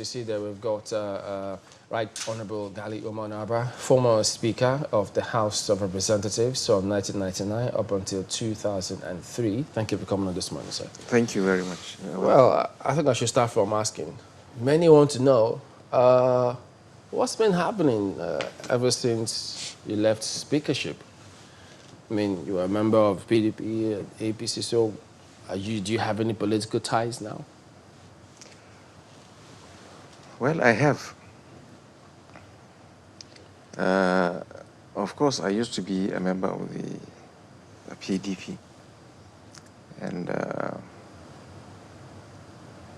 you see there, we've got Right Honorable Gali Omanaba, former Speaker of the House of Representatives from 1999 up until 2003. Thank you for coming on this morning, sir. Thank you very much. Well, I think I should start from asking. Many want to know what's been happening ever since you left speakership. I mean, you were a member of PDP and APC, so do you have any political ties now? Well, I have. Of course, I used to be a member of the PDP, and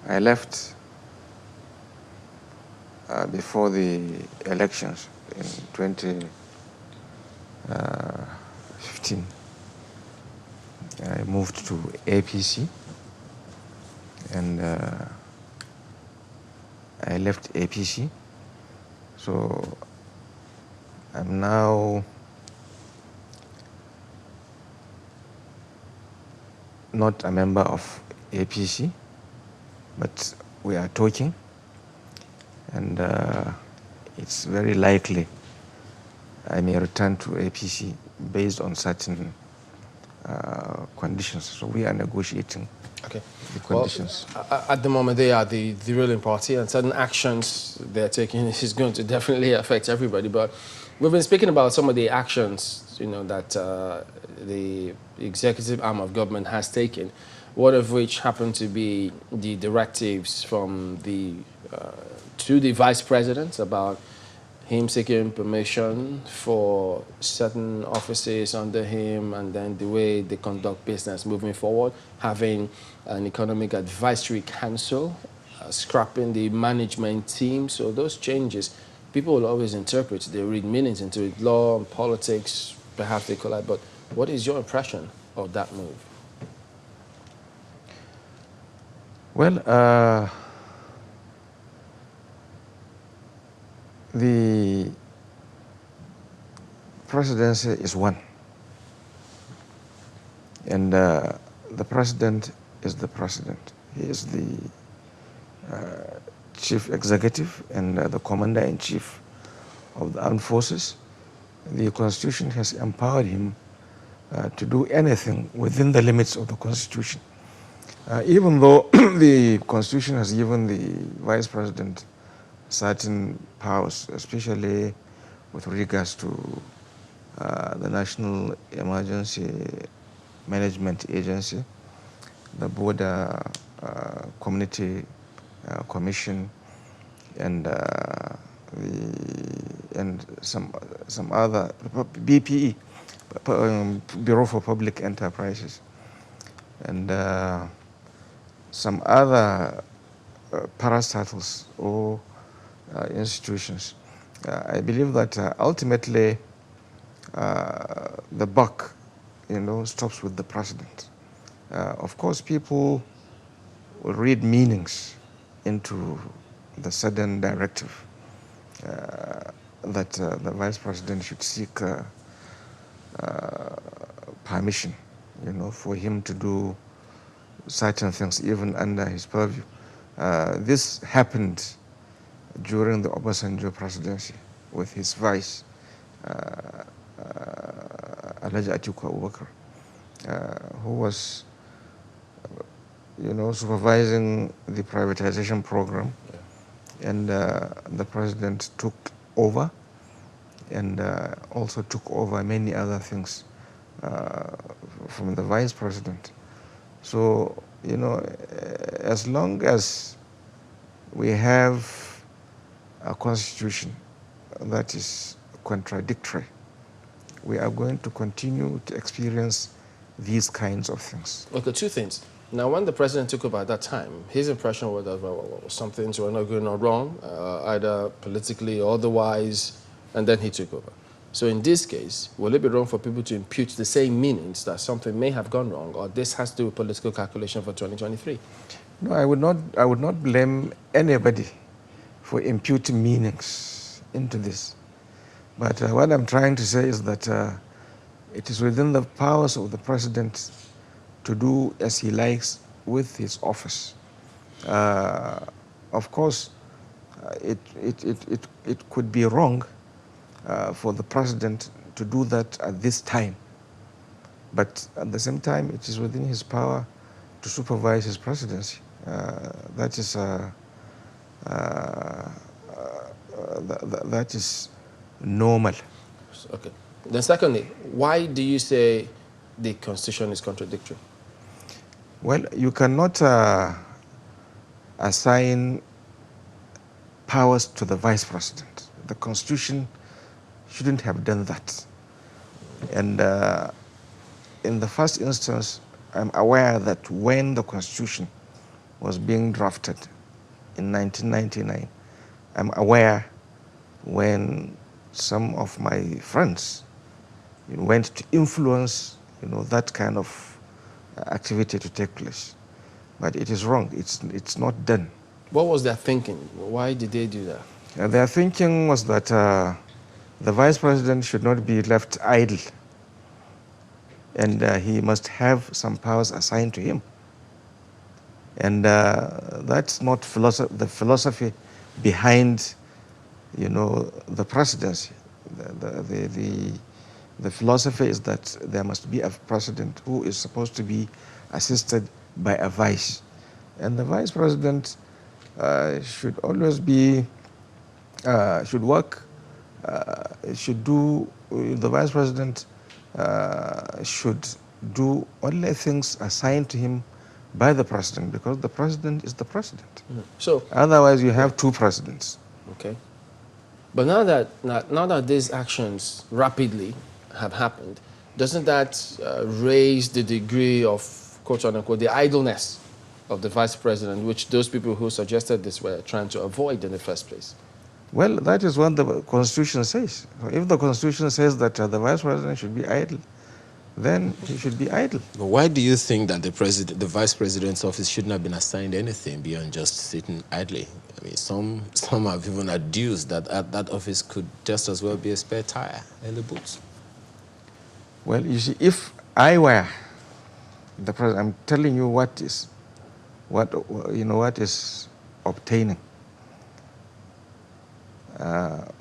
I left before the elections in 2015. I moved to APC, and I left APC, so I'm now not a member of APC, but we are talking, and it's very likely I may return to APC based on certain conditions. So we are negotiating the conditions. Well, at the moment, they are the ruling party, and certain actions they're taking is going to definitely affect everybody. But we've been speaking about some of the actions, that the executive arm of government has taken, one of which happened to be the directives from to the vice president about him seeking permission for certain offices under him, and then the way they conduct business moving forward, having an economic advisory council, scrapping the management team. So those changes, people will always interpret, they read meanings into it. Law and politics, perhaps they collide, but what is your impression of that move? Well, the presidency is one, and the president is the president. He is the chief executive and the commander-in-chief of the armed forces. The Constitution has empowered him to do anything within the limits of the Constitution. Even though the Constitution has given the vice president certain powers, especially with regards to the National Emergency Management Agency, the Border Community Commission, and some other BPE, Bureau for Public Enterprises, and some other parastatals or institutions. I believe that ultimately the buck, stops with the president. Of course, people will read meanings into the sudden directive that the vice president should seek permission, for him to do certain things even under his purview. This happened during the Obasanjo presidency with his vice, Alhaji Atiku Abubakar, who was, supervising the privatization program, and the president took over, and also took over many other things from the vice president. So, as long as we have a constitution that is contradictory, we are going to continue to experience these kinds of things. Okay, two things. Now, when the president took over at that time, his impression was that some things were not going on wrong, either politically or otherwise, and then he took over. So in this case, will it be wrong for people to impute the same meanings that something may have gone wrong, or this has to do with political calculation for 2023? No, I would not blame anybody for imputing meanings into this. But what I'm trying to say is that it is within the powers of the president to do as he likes with his office. Of course, it could be wrong for the president to do that at this time. But at the same time, it is within his power to supervise his presidency. That is that is normal. Okay. Then secondly, why do you say the Constitution is contradictory? Well, you cannot assign powers to the vice president. The Constitution shouldn't have done that. And in the first instance, I'm aware that when the Constitution was being drafted in 1999, I'm aware when some of my friends went to influence that kind of activity to take place. But it is wrong. It's not done. What was their thinking? Why did they do that? Their thinking was that the vice president should not be left idle, and he must have some powers assigned to him. And that's not the philosophy behind, the presidency. The philosophy is that there must be a president who is supposed to be assisted by a vice. And the vice president should always be, should work, should do, the vice president should do only things assigned to him by the president, because the president is the president. So otherwise, you have two presidents. Okay. But now that these actions rapidly have happened, doesn't that raise the degree of, quote unquote, the idleness of the vice president, which those people who suggested this were trying to avoid in the first place? Well, that is what the Constitution says. So if the Constitution says that the vice president should be idle, then he should be idle. But why do you think that the vice president's office shouldn't have been assigned anything beyond just sitting idly? I mean, some have even adduced that that office could just as well be a spare tire in the boots. Well, you see, if I were the president, I'm telling you what is obtaining.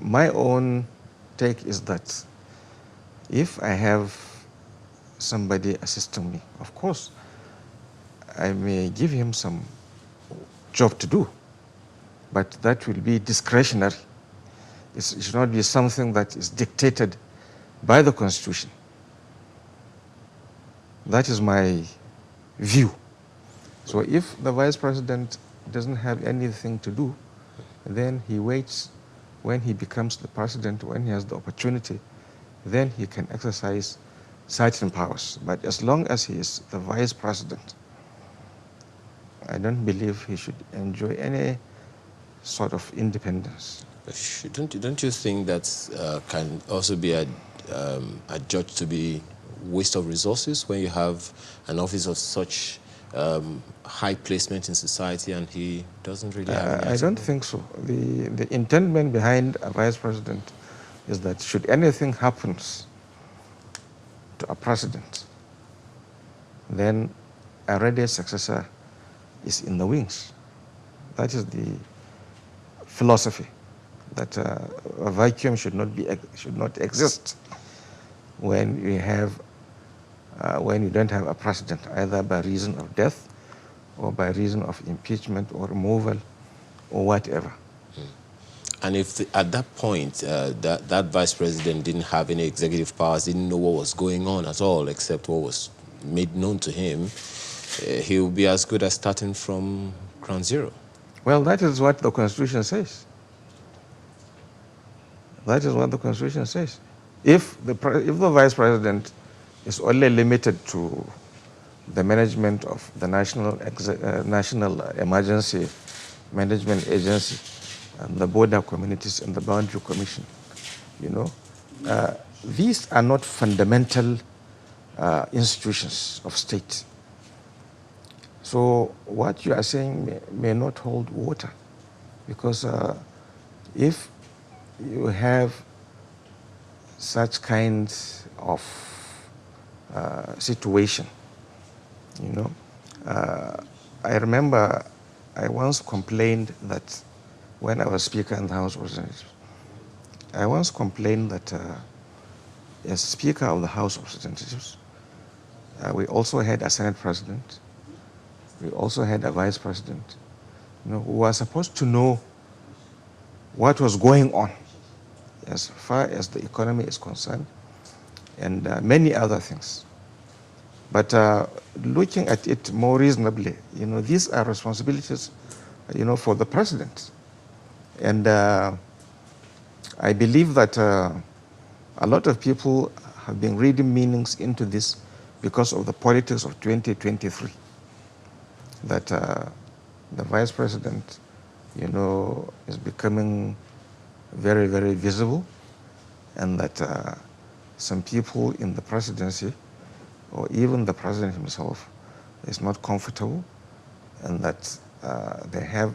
My own take is that if I have somebody assisting me, of course, I may give him some job to do, but that will be discretionary. It should not be something that is dictated by the Constitution. That is my view. So if the vice president doesn't have anything to do, then he waits when he becomes the president, when he has the opportunity, then he can exercise certain powers. But as long as he is the vice president, I don't believe he should enjoy any sort of independence. Don't you think that can also be adjudged to be waste of resources when you have an office of such high placement in society and he doesn't really have any? I don't think so. The intendment behind a vice president is that should anything happens to a president, then a ready successor is in the wings. That is the philosophy, that a vacuum should not exist when you don't have a president, either by reason of death or by reason of impeachment or removal or whatever. And if at that point that vice president didn't have any executive powers, didn't know what was going on at all except what was made known to him, he will be as good as starting from ground zero. Well, that is what the Constitution says. That is what the Constitution says. If the vice president is only limited to the management of the National Emergency Management Agency and the Border Communities and the Boundary Commission, these are not fundamental institutions of state. So what you are saying may not hold water, because if you have such kinds of situation, I remember I once complained that when I was Speaker in the House of Representatives. I once complained that as Speaker of the House of Representatives, we also had a Senate President, we also had a Vice President, who were supposed to know what was going on as far as the economy is concerned and many other things. But looking at it more reasonably, these are responsibilities, for the president. And I believe that a lot of people have been reading meanings into this because of the politics of 2023. That the vice president, is becoming very, very visible, and that some people in the presidency, or even the president himself, is not comfortable, and that they have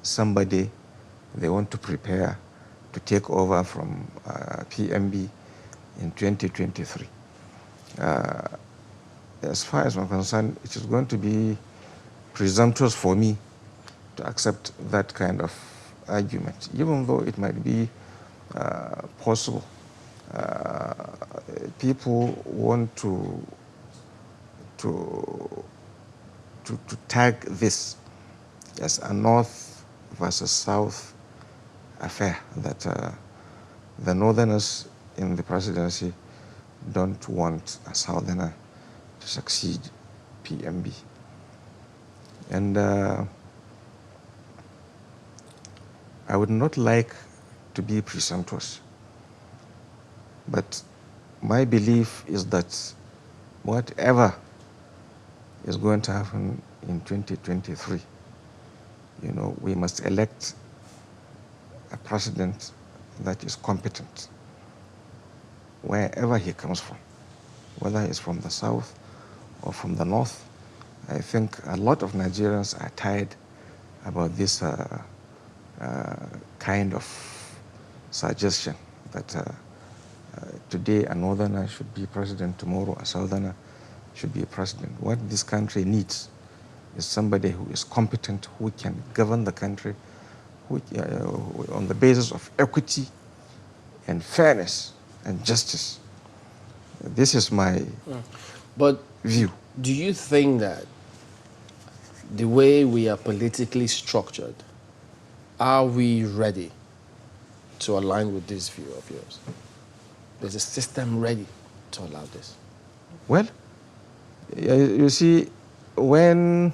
somebody they want to prepare to take over from PMB in 2023. As far as I'm concerned, it is going to be presumptuous for me to accept that kind of argument, even though it might be possible. People want to tag this as a North versus South affair, that the Northerners in the presidency don't want a Southerner to succeed PMB. And I would not like to be presumptuous, but my belief is that whatever is going to happen in 2023, we must elect a president that is competent wherever he comes from, whether he's from the South or from the North. I think a lot of Nigerians are tired about this kind of suggestion that today a Northerner should be president, tomorrow a Southerner should be president. What this country needs is somebody who is competent, who can govern the country on the basis of equity and fairness and justice. This is my view. Do you think that the way we are politically structured, are we ready to align with this view of yours? Is the system ready to allow this? Well, you see, when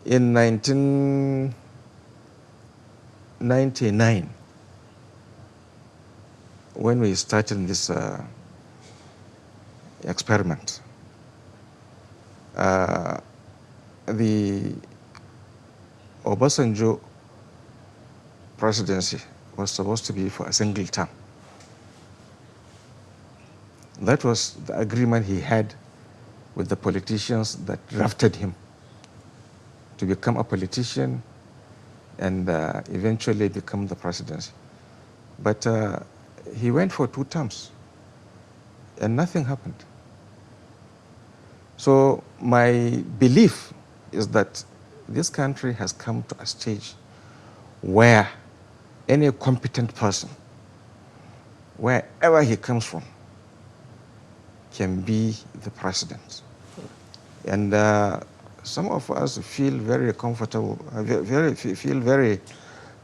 in 1999, when we started this experiment, the Obasanjo presidency was supposed to be for a single term. That was the agreement he had with the politicians that drafted him to become a politician and eventually become the presidency. But he went for 2 terms and nothing happened. So my belief is that this country has come to a stage where any competent person, wherever he comes from, can be the president. And some of us feel very comfortable, feel very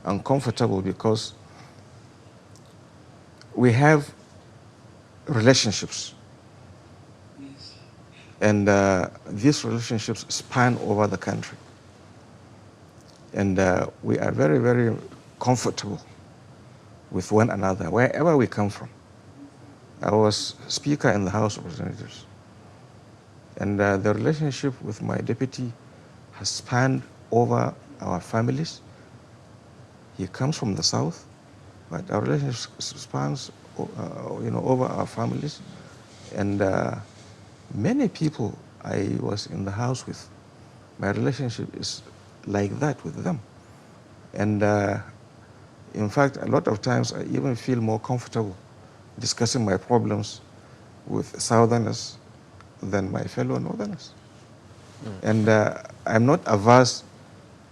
uncomfortable because we have relationships. And these relationships span over the country. And we are very, very comfortable with one another, wherever we come from. I was Speaker in the House of Representatives. And the relationship with my deputy has spanned over our families. He comes from the South, but our relationship spans over our families. And many people I was in the house with, my relationship is like that with them. And in fact, a lot of times I even feel more comfortable discussing my problems with Southerners than my fellow Northerners. And I'm not averse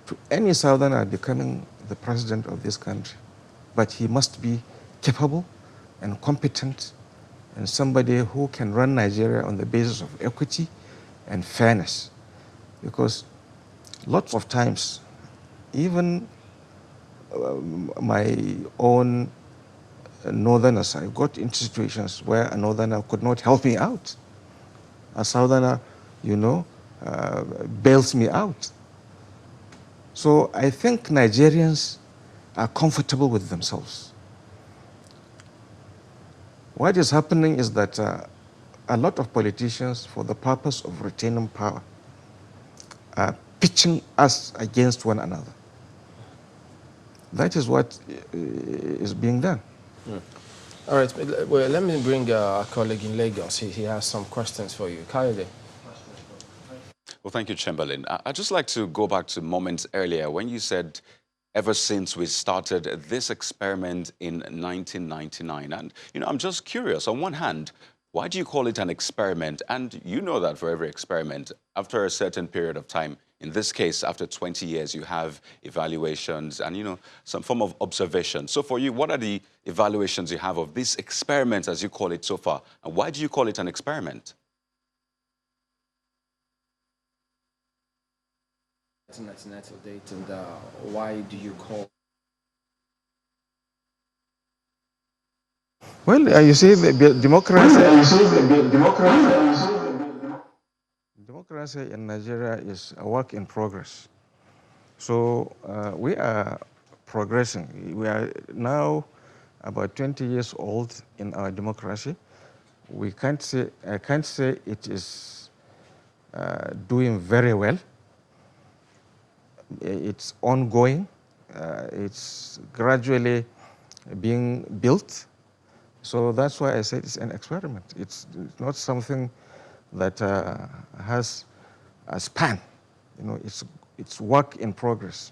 to any Southerner becoming the president of this country. But he must be capable and competent and somebody who can run Nigeria on the basis of equity and fairness. Because lots of times, even my own northerners, I got into situations where a northerner could not help me out. A southerner, you know, bails me out. So I think Nigerians are comfortable with themselves. What is happening is that a lot of politicians, for the purpose of retaining power, are pitching us against one another. That is what is being done. Mm. All right, well, let me bring our colleague in Lagos. He has some questions for you. Kayode. Well, thank you, Chamberlain. I'd just like to go back to moments earlier when you said, ever since we started this experiment in 1999. And, I'm just curious, on one hand, why do you call it an experiment? And you know that for every experiment, after a certain period of time, in this case, after 20 years, you have evaluations and, some form of observation. So for you, what are the evaluations you have of this experiment, as you call it so far? And why do you call it an experiment? 1999 date, and why do you call? Well, you see, democracy in Nigeria is a work in progress. So we are progressing. We are now about 20 years old in our democracy. I can't say it is doing very well. It's ongoing. It's gradually being built. So that's why I said it's an experiment. It's not something that has a span. It's work in progress.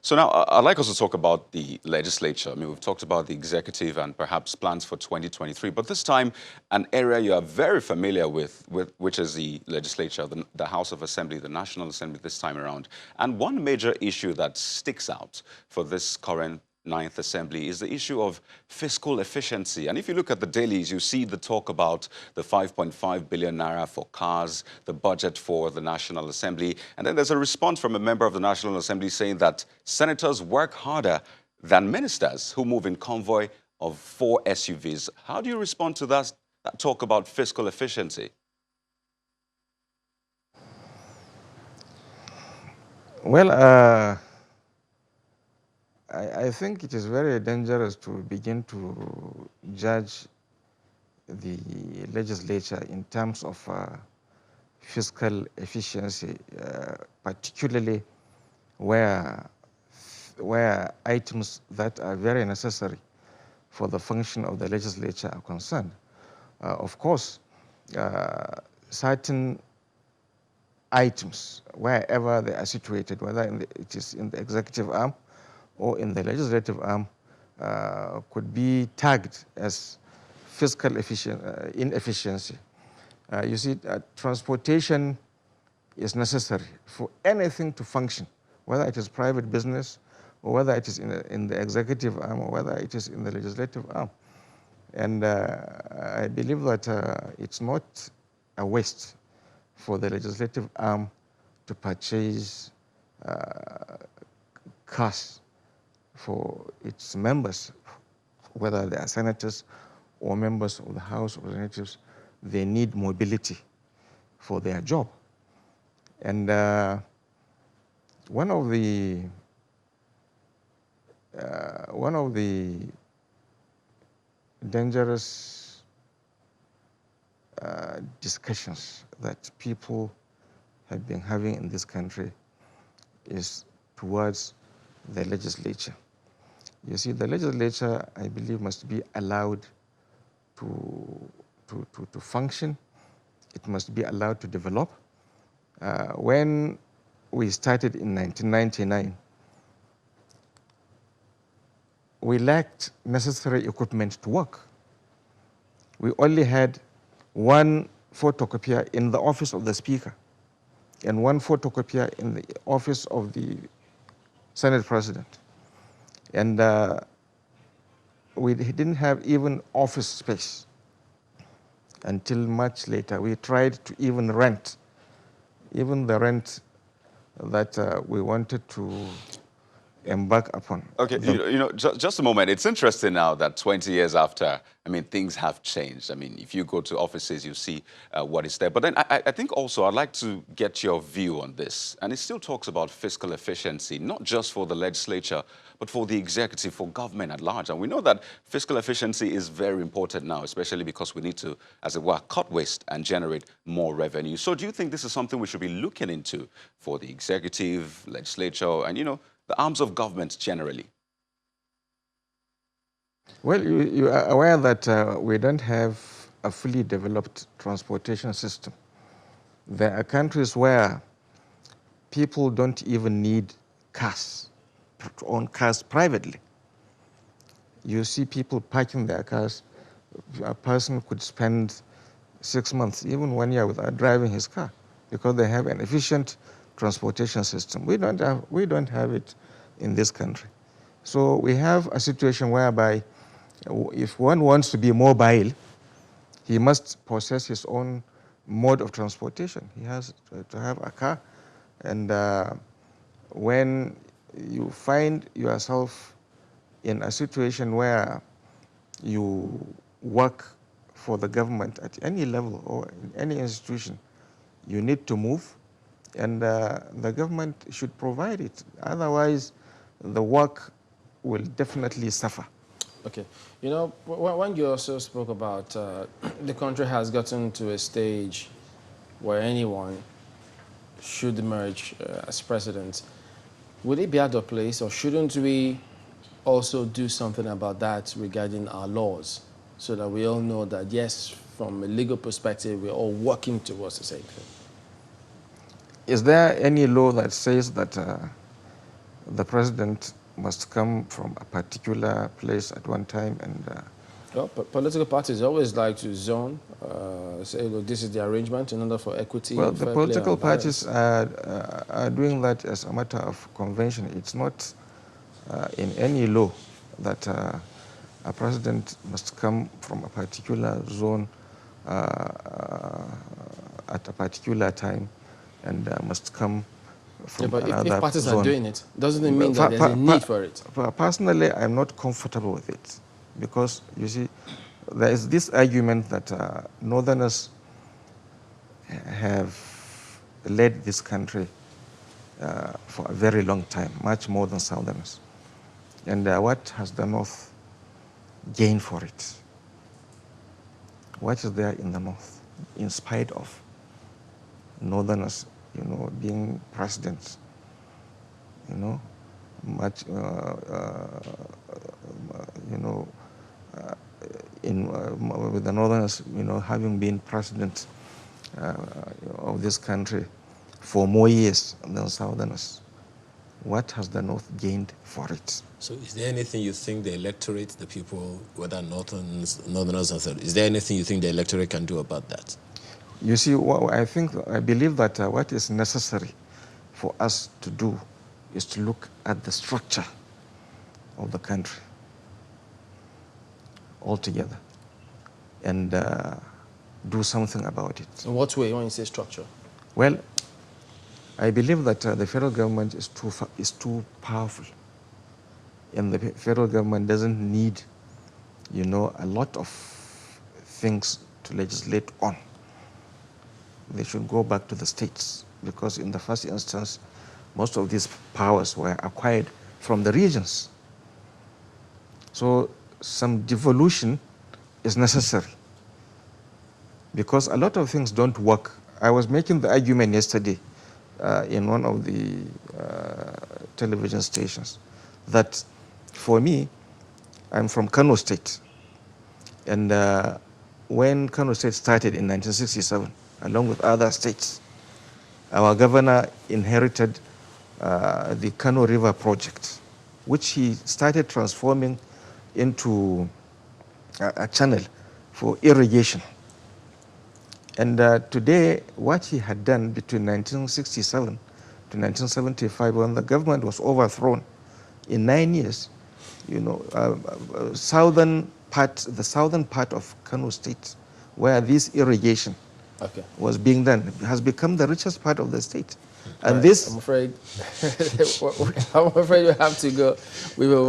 So now I'd like us to talk about the legislature. I mean, we've talked about the executive and perhaps plans for 2023, but this time an area you are very familiar with which is the legislature, the House of Assembly, the National Assembly this time around. And one major issue that sticks out for this current Ninth Assembly is the issue of fiscal efficiency. And if you look at the dailies, you see the talk about the 5.5 billion naira for cars, the budget for the National Assembly. And then there's a response from a member of the National Assembly saying that senators work harder than ministers who move in convoy of 4 SUVs. How do you respond to that talk about fiscal efficiency? Well, I think it is very dangerous to begin to judge the legislature in terms of fiscal efficiency, particularly where items that are very necessary for the function of the legislature are concerned. Of course, certain items, wherever they are situated, whether it is in the executive arm or in the legislative arm, could be tagged as fiscal inefficiency. You see, transportation is necessary for anything to function, whether it is private business or whether it is in the executive arm or whether it is in the legislative arm. And I believe that it's not a waste for the legislative arm to purchase cars for its members, whether they are senators or members of the House of Representatives. They need mobility for their job. And one of the dangerous discussions that people have been having in this country is towards the legislature. You see, the legislature, I believe, must be allowed to function. It must be allowed to develop. When we started in 1999, we lacked necessary equipment to work. We only had one photocopier in the office of the Speaker and one photocopier in the office of the Senate President. And we didn't have even office space until much later. We tried to even rent, even the rent that we wanted to embark upon. Okay, just a moment. It's interesting now that 20 years after, I mean, things have changed. I mean, if you go to offices, you see what is there. But then I think also I'd like to get your view on this. And it still talks about fiscal efficiency, not just for the legislature, but for the executive, for government at large. And we know that fiscal efficiency is very important now, especially because we need to, as it were, cut waste and generate more revenue. So do you think this is something we should be looking into for the executive, legislature, and, the arms of government generally? Well, you are aware that we don't have a fully developed transportation system. There are countries where people don't even need cars, to own cars privately. You see people parking their cars. A person could spend 6 months, even 1 year, without driving his car because they have an efficient transportation system. We don't have it in this country. So we have a situation whereby if one wants to be mobile, he must possess his own mode of transportation. He has to have a car. And when you find yourself in a situation where you work for the government at any level or in any institution, you need to move, and the government should provide it. Otherwise, the work will definitely suffer. Okay. When you also spoke about the country has gotten to a stage where anyone should emerge as president, would it be out of place, or shouldn't we also do something about that regarding our laws so that we all know that, yes, from a legal perspective, we're all working towards the same thing? Is there any law that says that the president must come from a particular place at one time? And well, political parties always like to zone, say, look, this is the arrangement in order for equity. Well, the political parties are doing that as a matter of convention. It's not in any law that a president must come from a particular zone at a particular time and must come from but another if parties zone. are doing it, doesn't it mean that there's a need for it? Personally, I'm not comfortable with it because, you see, there is this argument that Northerners have led this country for a very long time, much more than Southerners. And what has the North gained for it? What is there in the North, in spite of Northerners, being presidents, much, with the Northerners, having been president of this country for more years than Southerners. What has the North gained for it? So is there anything you think the electorate, the people, whether Northerners and Southerners, is there anything you think the electorate can do about that? You see, I believe that what is necessary for us to do is to look at the structure of the country altogether and do something about it. In what way, when you say structure? Well, I believe that the federal government is too powerful, and the federal government doesn't need, a lot of things to legislate on. They should go back to the states because in the first instance, most of these powers were acquired from the regions. So some devolution is necessary because a lot of things don't work. I was making the argument yesterday in one of the television stations that for me, I'm from Kano State. And when Kano State started in 1967, along with other states, our governor inherited the Kano River project, which he started transforming into a channel for irrigation. And today, what he had done between 1967 to 1975, when the government was overthrown, in 9 years, you know, the southern part of Kano State, where this irrigation Okay. was being done, has become the richest part of the state. And Right. this, I'm afraid, I'm afraid we have to go. We will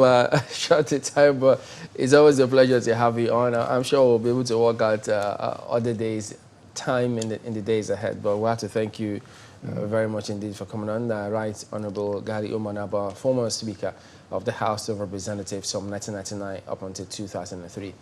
short the time, but it's always a pleasure to have you on. I'm sure we'll be able to work out other days, time in the days ahead. But we have to thank you very much indeed for coming on. Right Honorable Gary Umanaba, former Speaker of the House of Representatives from 1999 up until 2003.